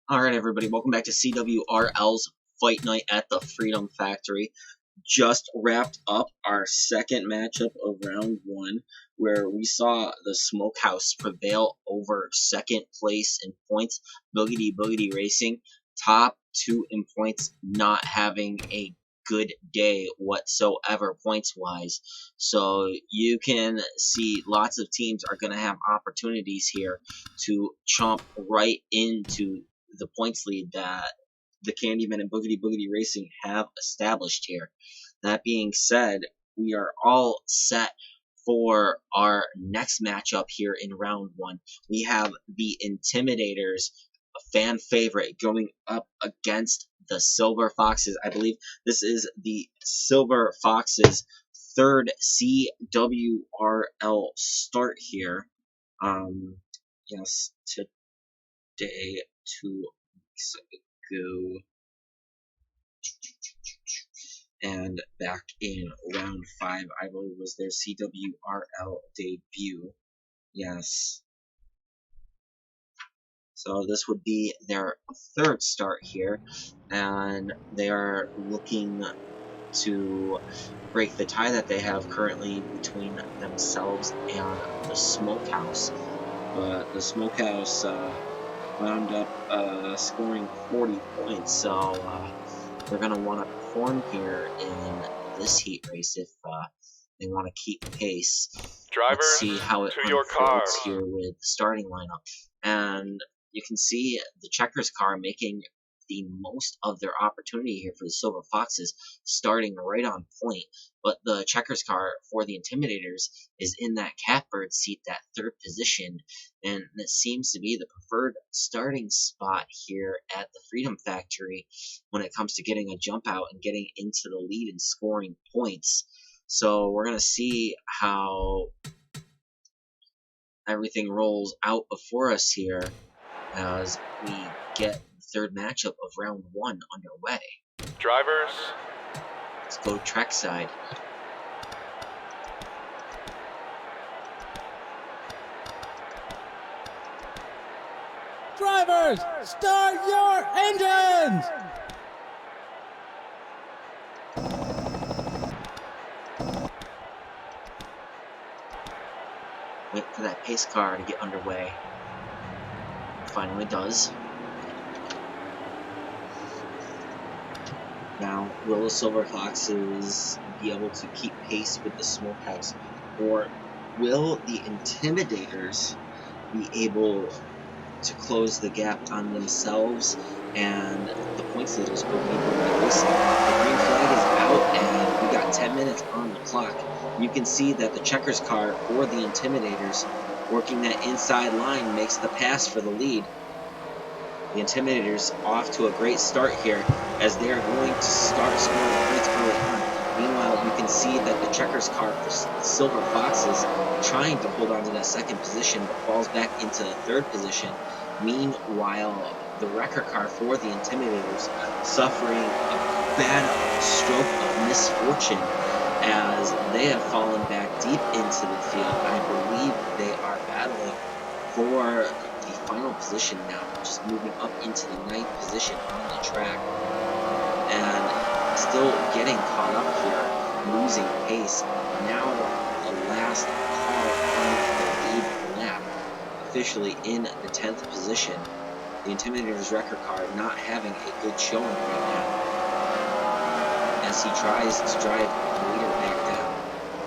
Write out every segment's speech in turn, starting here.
Alright everybody, welcome back to CWRL's Fight Night at the Freedom Factory. Just wrapped up our second matchup of round one, where we saw the Smokehouse prevail over second place in points, Boogity Boogity Racing, top two in points, not having a good day whatsoever points-wise. So you can see lots of teams are going to have opportunities here to chomp right into the points lead that the Candyman and Boogity Boogity Racing have established here. That being said, we are all set for our next matchup here in round one. We have the Intimidators, a fan favorite, going up against the Silver Foxes. I believe this is the Silver Foxes' third CWRL start here. Yes, today, 2 weeks ago, and back in round 5, I believe, was their CWRL debut. Yes. So this would be their third start here, and they are looking to break the tie that they have currently between themselves and the Smokehouse. But the Smokehouse wound up scoring 40 points, so they're going to want to perform here in this heat race if they want to keep pace. Drivers, let's see how it unfolds here with the starting lineup. And you can see the Checkers car making the most of their opportunity here for the Silver Foxes, starting right on point. But the Checkers car for the Intimidators is in that catbird seat, that third position, and it seems to be the preferred starting spot here at the Freedom Factory when it comes to getting a jump out and getting into the lead and scoring points. So we're going to see how everything rolls out before us here as we get the third matchup of round one underway. Drivers, let's go trackside. Drivers, start your engines! Wait for that pace car to get underway. It finally does. Now, will the Silver Foxes be able to keep pace with the Smokehouse? Or will the Intimidators be able to close the gap on themselves and the points leaders will be racing? The green flag is out and we got 10 minutes on the clock. You can see that the Checkers car for the Intimidators, working that inside line, makes the pass for the lead. The Intimidators off to a great start here as they are going to start scoring points early on. Meanwhile, you can see that the Checkers car for the Silver Foxes trying to hold on to that second position but falls back into the third position. Meanwhile, the Wrecker car for the Intimidators suffering a bad stroke of misfortune as they have fallen back deep into the field. I believe they are battling for the final position now, just moving up into the 9th position on the track and still getting caught up here, losing pace. Now the last car on the lead lap, officially in the 10th position. The Intimidators Wrecker car not having a good showing right now as he tries to drive the leader back down.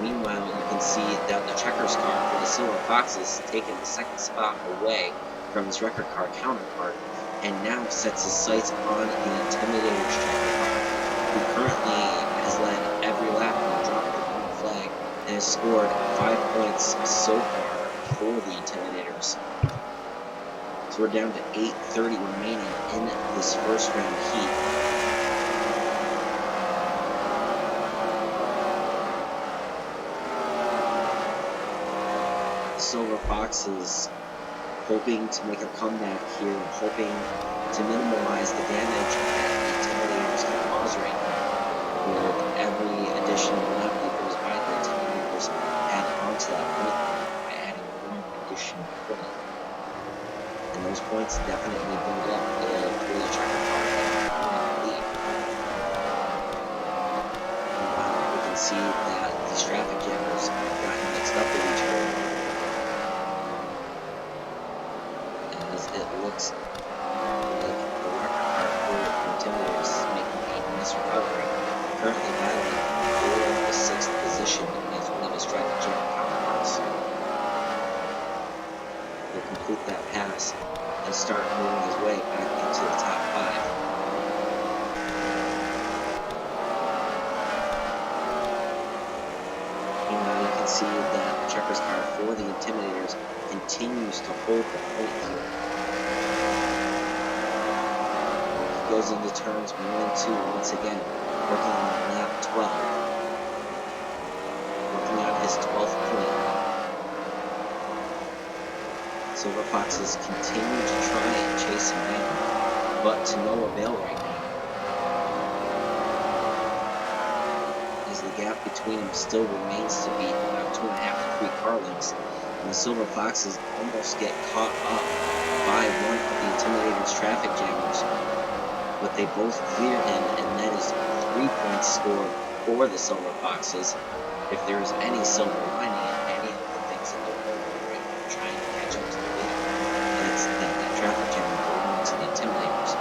Meanwhile, you can see that the Checkers car for the Silver Foxes taking the second spot away from his Wrecker car counterpart and now sets his sights on the Intimidators Checker car, who currently has led every lap and dropped the green flag and has scored 5 points so far for the Intimidators. So we're down to 8:30 remaining in this first round heat. The Silver Foxes hoping to make a comeback here, hoping to minimize the damage that the Intimidators can cause right now. With every additional lap that goes by, the Intimidators add on to that point by adding one additional point. And those points definitely build up if see that these traffic jammers have gotten mixed up with each other, as it looks like the record car for the Intimidators is making a nice recovery, currently battling for the 6th position as one of his traffic jam counterparts. He'll complete that pass and start moving his way back into the top 5. Meanwhile, you can see that the checkers car for the Intimidators continues to hold the point here. He goes into turns 1 and 2 once again, working on lap 12. Working on his 12th point. Silver Foxes continue to try and chase him down, but to no avail right now, as the gap between them still remains to be about 2.5 to 3 car lengths, and the Silver Foxes almost get caught up by one of the Intimidators' traffic jammers, but they both clear him, and that is 3 points scored for the Silver Foxes. If there is any silver lining in any of the things in the world where they're trying to catch up to the leader, it's that traffic jammer belonging to the Intimidators.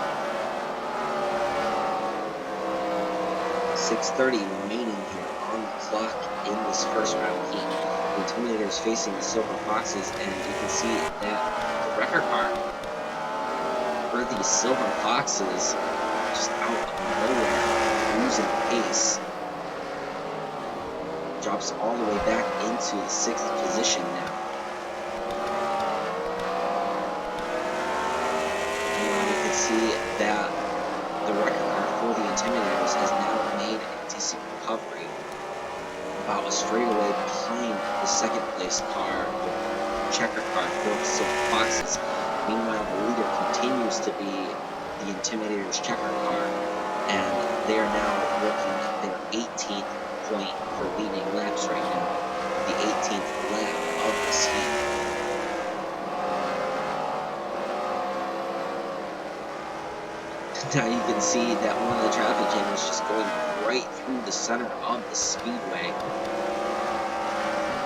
6:30 remaining here on the clock in this first round heat. The Intimidators facing the Silver Foxes, and you can see that the record car for the Silver Foxes just out of nowhere, losing pace, drops all the way back into the 6th position now. And you can see that the record car for the Intimidators has now made a decent recovery, about a straightaway behind the 2nd place car, the checker car for the Silver Foxes. Meanwhile, the leader continues to be the Intimidators checker car, and they are now working their 18th point for leading laps right now, the 18th lap of this heat. Now you can see that one of the traffic jammers just going right through the center of the speedway.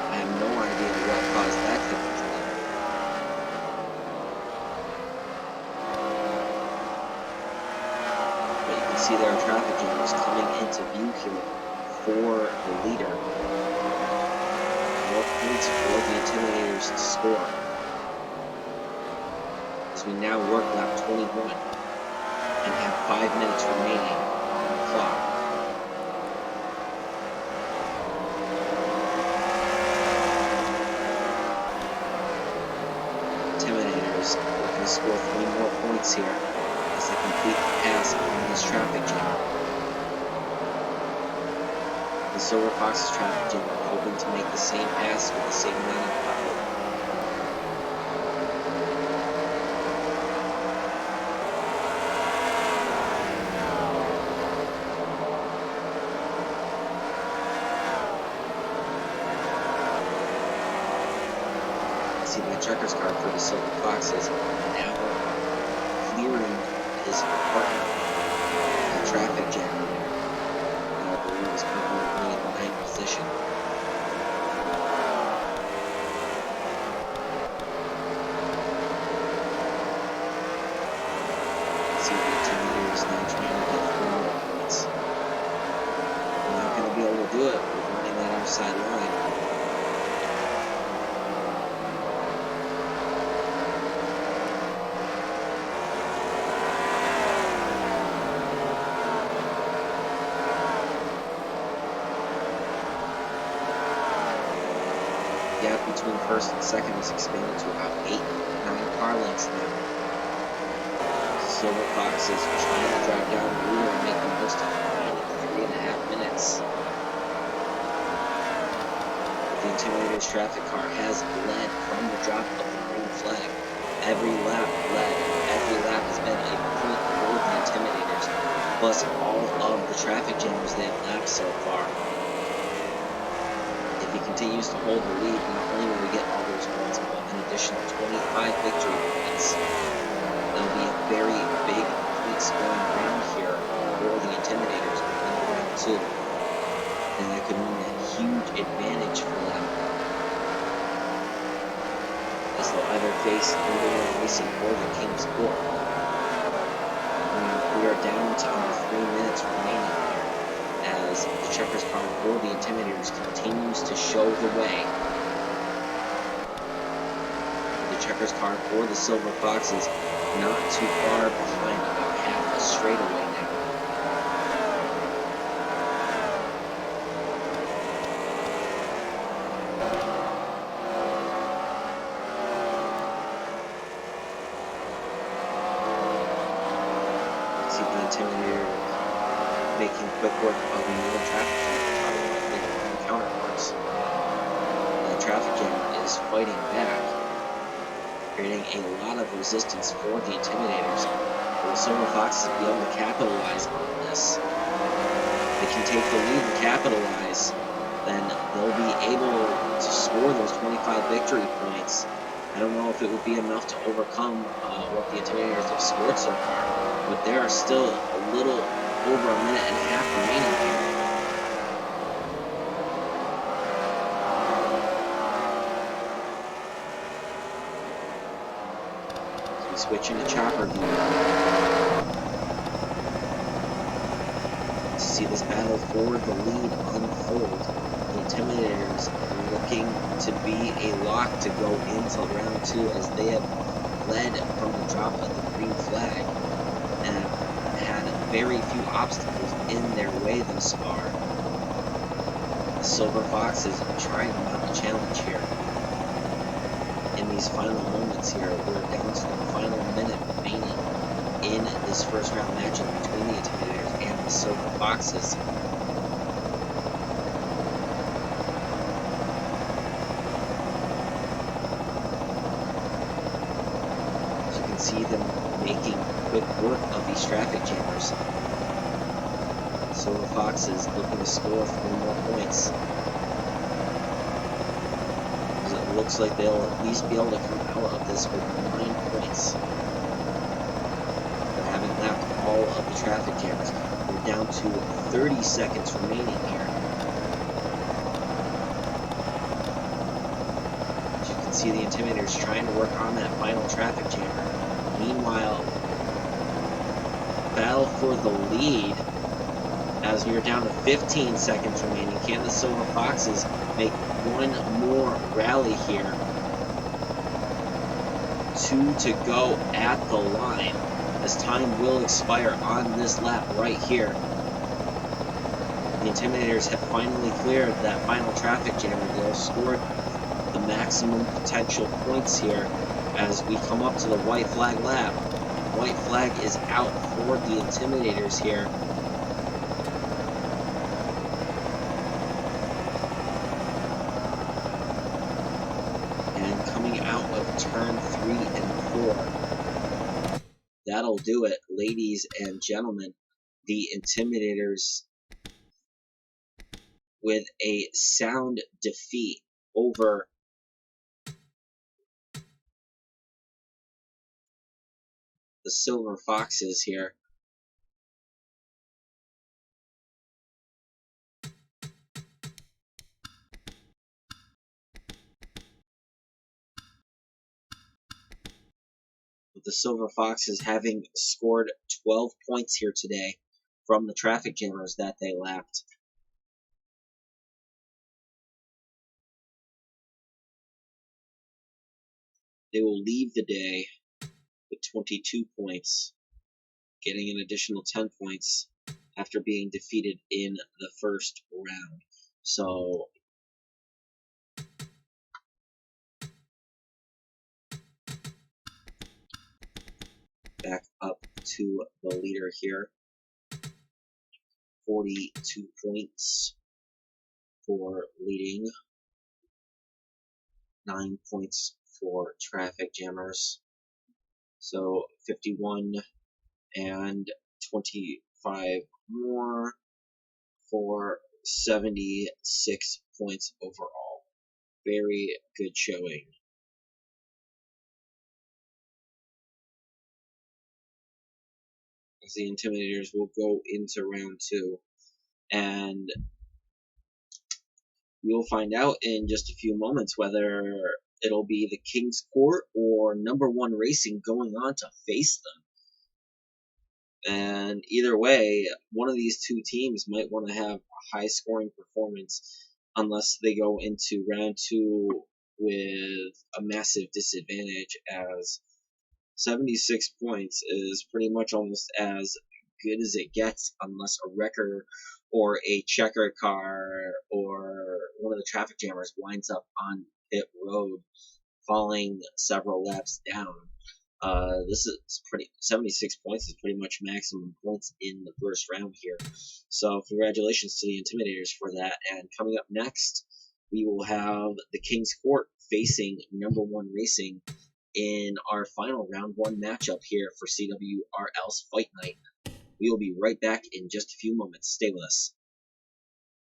I have no idea what caused that to happen. But you can see there are traffic jammers coming into view here for the leader. More points for the Intimidators to score, as we now work lap 21 and have 5 minutes remaining on the clock. Intimidators looking to score 3 more points here as they complete the pass on this traffic jam. The Silver Foxes traffic jam hoping to make the same pass with the same amount of power. See that checkers car for the Silver Foxes now clearing his partner, the traffic jammer there, and I believe is currently in the 9th position. See the Intimidators now trying to get 4 more points. They're not going to be able to do it with running that outside line. Gap between 1st and 2nd is expanded to about 8-9 car lengths now. Silver Foxes are trying to drive down the leader and make the most of the final 3.5 minutes. The Intimidators traffic car has led from the drop of the green flag. Every lap led. Every lap has been a point for the Intimidators, plus all of the traffic jammers they have lapped so far. If he continues to hold the lead, not only will we get all those points, but an additional 25 victory points. That'll be a very big point scoring round here for the Intimidators in round 2. and that could mean a huge advantage for them, as they'll either face number one racing or the King's Court. We are down to under 3 minutes remaining here, as the checkers car for the Intimidators continues to show the way. The checkers car for the Silver Foxes not too far behind, about half a straightaway now. See the Intimidator making quick work of another traffic jam with their own counterparts. The traffic jam is fighting back, creating a lot of resistance for the Intimidators. Will the Silver Foxes be able to capitalize on this? They can take the lead and capitalize, then they'll be able to score those 25 victory points. I don't know if it would be enough to overcome what the Intimidators have scored so far, but there are still a little over a minute and a half remaining here. So we switch into chopper view to see this battle for the lead unfold. The Intimidators are looking to be a lock to go into round 2, as they have led from the drop of the green flag and have had very few obstacles in their way thus far. The Silver Foxes are trying to mount a challenge here. In these final moments here, we're down to the final minute remaining in this first round matchup between the Intimidators and the Silver Foxes. As you can see them making quick work of these traffic jammers. Silver Foxes looking to score 3 more points, as it looks like they'll at least be able to come out of this with 9 points. They're having lapped all of the traffic jammers. We're down to 30 seconds remaining here. As you can see, the Intimidators trying to work on that final traffic jammer. Meanwhile, battle for the lead, as we are down to 15 seconds remaining. Can the Silver Foxes make one more rally here? 2 to go at the line, as time will expire on this lap right here. The Intimidators have finally cleared that final traffic jammer. They'll score the maximum potential points here as we come up to the white flag lap. White flag is out for the Intimidators here. And coming out of turn 3 and 4. That'll do it, ladies and gentlemen. The Intimidators with a sound defeat over the Silver Foxes here. With the Silver Foxes having scored 12 points here today from the traffic jammers that they lapped. They will leave the day with 22 points, getting an additional 10 points after being defeated in the first round. So back up to the leader here. 42 points for leading, 9 points for traffic jammers. So 51 and 25 more for 76 points overall. Very good showing. As the Intimidators will go into round 2, and We will find out in just a few moments whether it'll be the King's Court or Number One Racing going on to face them. And either way, one of these two teams might want to have a high scoring performance unless they go into round two with a massive disadvantage, as 76 points is pretty much almost as good as it gets unless a wrecker or a checker car or one of the traffic jammers winds up on pit road falling several laps down. This is pretty 76 points is pretty much maximum points in the first round here. So congratulations to the Intimidators for that. And coming up next, we will have the King's Court facing Number One Racing in our final round one matchup here for CWRL's Fight Night. We will be right back in just a few moments. Stay with us.